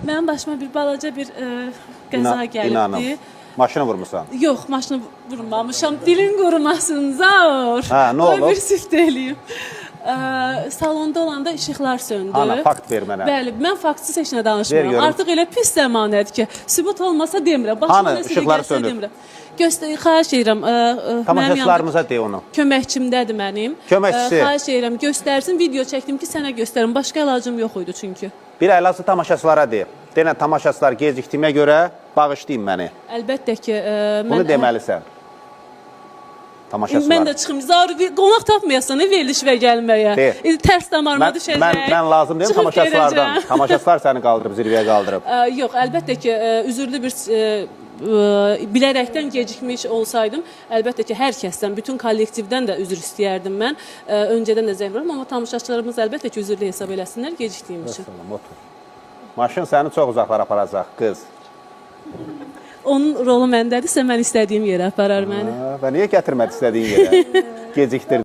Mənim başıma bir balaca bir qəza gəlibdi. İnanın. Maşını vurmusan. Yox, maşını vurmamışam. Dilin qurumasın, zor. Hə, nə olub? Bir sift eləyim. Salonda olanda işıqlar söndü. Ana, fakt ver mənə. Bəli, mən faktsız heç nə Ver danışmıram. görüm. Artıq elə pis zəmanədir ki, sübut olmasa demirəm. Başıma Hanı, nəsə işıqlar gəlsə sönüb? demirəm. Xahiş edirəm. Tamaşaçılarımıza de onu. Köməkçimdədir mənim. Köməkçisi. Xahiş edirəm, göstərsin. Video çəkdim ki, sənə göstərim. Başqa əlacım yox idi çünki. Bir əlası tamaşaçılara de. Denən tamaşaçılar gecikdiyimə görə bağışlayın məni. Əlbəttə ki, Bunu deməlisən. Tamaşaçılar. Mən də çıxım. Zaruri qonaq tapmayasan, veriliş və gəlməyə. Tərs damarıma düşəcək. Mən lazım deyim tamaşaçılardan. Tamaşaçılar səni qaldırıb, zirvəyə qaldırıb. Yox, əlbəttə ki, üzürlü bir bilərəkdən gecikmiş olsaydım, əlbəttə ki, hər kəsdən, bütün kollektivdən də üzr istəyərdim mən. Öncədən də zəng vururum, amma tamaşaçılarımız əlbəttə ki, üzürlü hesab eləsinlər gecikdiyim üçün. Maşın səni çox uzaqlara aparacaq, qız. Onun rolu məndədirsə, mən istədiyim yerə aparar məni. Və niyə gətirmədi istədiyin yerə? Gecikdirdi.